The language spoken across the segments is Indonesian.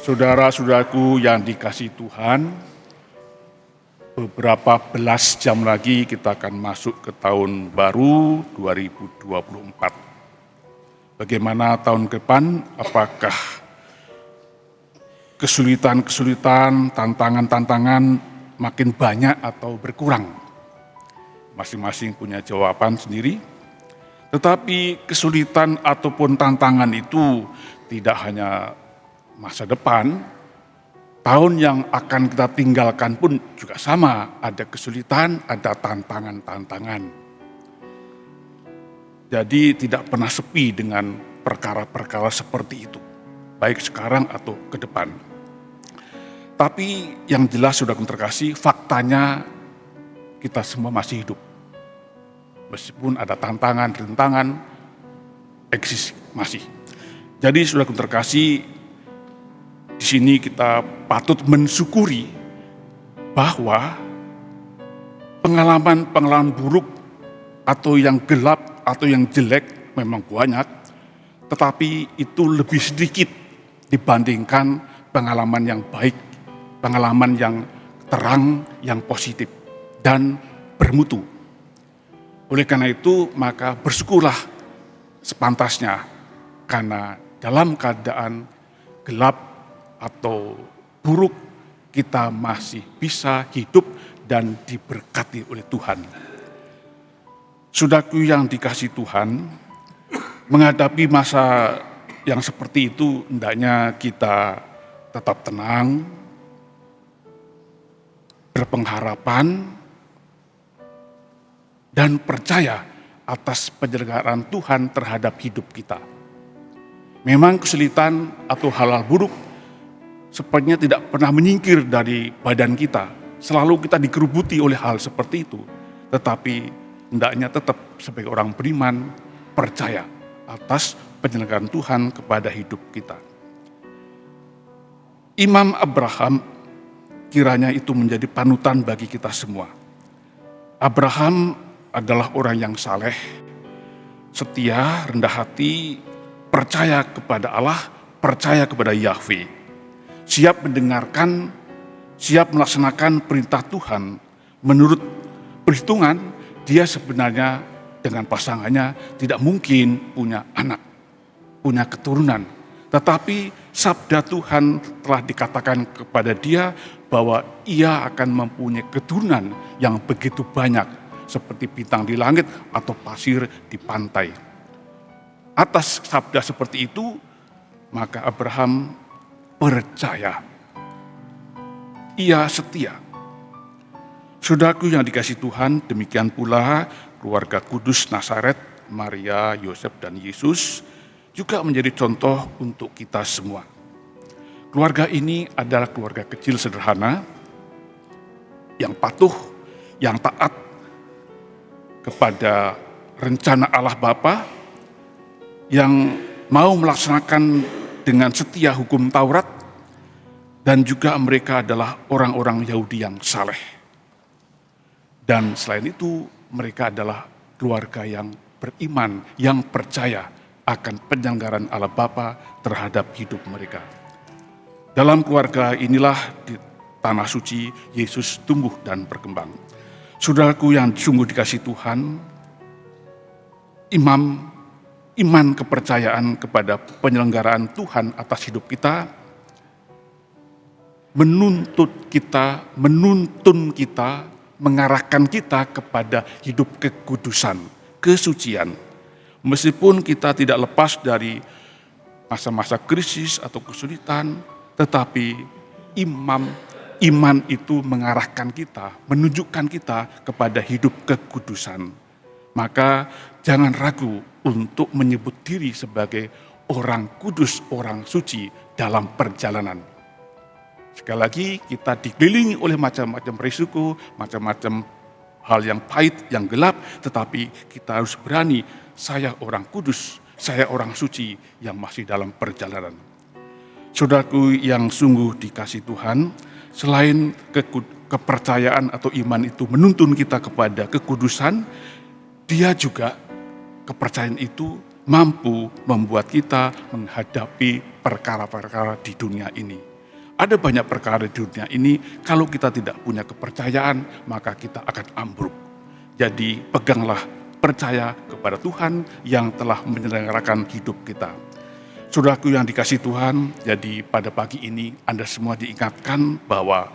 Saudara-saudaraku yang dikasihi Tuhan, beberapa belas jam lagi kita akan masuk ke tahun baru 2024. Bagaimana tahun depan? Apakah kesulitan-kesulitan, tantangan-tantangan makin banyak atau berkurang? Masing-masing punya jawaban sendiri. Tetapi kesulitan ataupun tantangan itu tidak hanya masa depan, tahun yang akan kita tinggalkan pun juga sama, ada kesulitan, ada tantangan-tantangan. Jadi tidak pernah sepi dengan perkara-perkara seperti itu, baik sekarang atau ke depan. Tapi yang jelas sudah terkasih, faktanya kita semua masih hidup. Meskipun ada tantangan, rintangan, eksis masih. Jadi sudah terkasih, di sini kita patut mensyukuri bahwa pengalaman-pengalaman buruk atau yang gelap atau yang jelek memang banyak, tetapi itu lebih sedikit dibandingkan pengalaman yang baik, pengalaman yang terang, yang positif, dan bermutu. Oleh karena itu, maka bersyukurlah sepantasnya, karena dalam keadaan gelap atau buruk, kita masih bisa hidup dan diberkati oleh Tuhan. Saudaraku yang dikasihi Tuhan, menghadapi masa yang seperti itu, hendaknya kita tetap tenang, berpengharapan, dan percaya atas penyelenggaraan Tuhan terhadap hidup kita. Memang kesulitan atau hal-hal buruk sepertinya tidak pernah menyingkir dari badan kita. Selalu kita dikerubuti oleh hal seperti itu. Tetapi hendaknya tetap sebagai orang beriman percaya atas penyelenggaraan Tuhan kepada hidup kita. Imam Abraham kiranya itu menjadi panutan bagi kita semua. Abraham adalah orang yang saleh, setia, rendah hati, percaya kepada Allah, percaya kepada Yahweh. Siap mendengarkan, siap melaksanakan perintah Tuhan. Menurut perhitungan, dia sebenarnya dengan pasangannya tidak mungkin punya anak, punya keturunan. Tetapi sabda Tuhan telah dikatakan kepada dia bahwa ia akan mempunyai keturunan yang begitu banyak, seperti bintang di langit atau pasir di pantai. Atas sabda seperti itu, maka Abraham percaya. Ia setia. Saudaraku yang dikasihi Tuhan, demikian pula keluarga kudus Nazaret, Maria, Yosef, dan Yesus juga menjadi contoh untuk kita semua. Keluarga ini adalah keluarga kecil sederhana, yang patuh, yang taat kepada rencana Allah Bapa, yang mau melaksanakan dengan setia hukum Taurat, dan juga mereka adalah orang-orang Yahudi yang saleh. Dan selain itu, mereka adalah keluarga yang beriman, yang percaya akan penyelenggaraan Allah Bapa terhadap hidup mereka. Dalam keluarga inilah di tanah suci Yesus tumbuh dan berkembang. Saudaraku yang sungguh dikasihi Tuhan, iman kepercayaan kepada penyelenggaraan Tuhan atas hidup kita menuntun kita, mengarahkan kita kepada hidup kekudusan, kesucian. Meskipun kita tidak lepas dari masa-masa krisis atau kesulitan, tetapi iman itu mengarahkan kita, menunjukkan kita kepada hidup kekudusan. Maka jangan ragu untuk menyebut diri sebagai orang kudus, orang suci dalam perjalanan. Sekali lagi, kita dikelilingi oleh macam-macam risiko, macam-macam hal yang pahit, yang gelap, tetapi kita harus berani, saya orang kudus, saya orang suci yang masih dalam perjalanan. Saudaraku yang sungguh dikasihi Tuhan, selain kepercayaan atau iman itu menuntun kita kepada kekudusan, dia juga kepercayaan itu mampu membuat kita menghadapi perkara-perkara di dunia ini. Ada banyak perkara di dunia ini, kalau kita tidak punya kepercayaan, maka kita akan ambruk. Jadi peganglah percaya kepada Tuhan yang telah menyelenggarakan hidup kita. Saudaraku yang dikasihi Tuhan, jadi pada pagi ini Anda semua diingatkan bahwa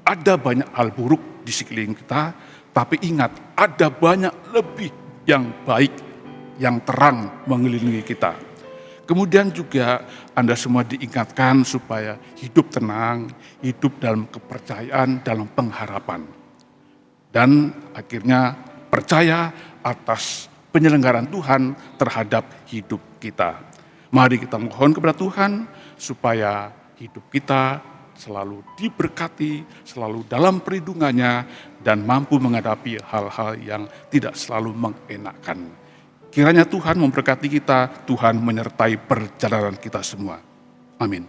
ada banyak hal buruk di sekeliling kita, tapi ingat ada banyak lebih yang baik, yang terang mengelilingi kita. Kemudian juga Anda semua diingatkan supaya hidup tenang, hidup dalam kepercayaan, dalam pengharapan. Dan akhirnya percaya atas penyelenggaraan Tuhan terhadap hidup kita. Mari kita mohon kepada Tuhan supaya hidup kita selalu diberkati, selalu dalam perlindungannya, dan mampu menghadapi hal-hal yang tidak selalu mengenakkan. Kiranya Tuhan memberkati kita, Tuhan menyertai perjalanan kita semua. Amin.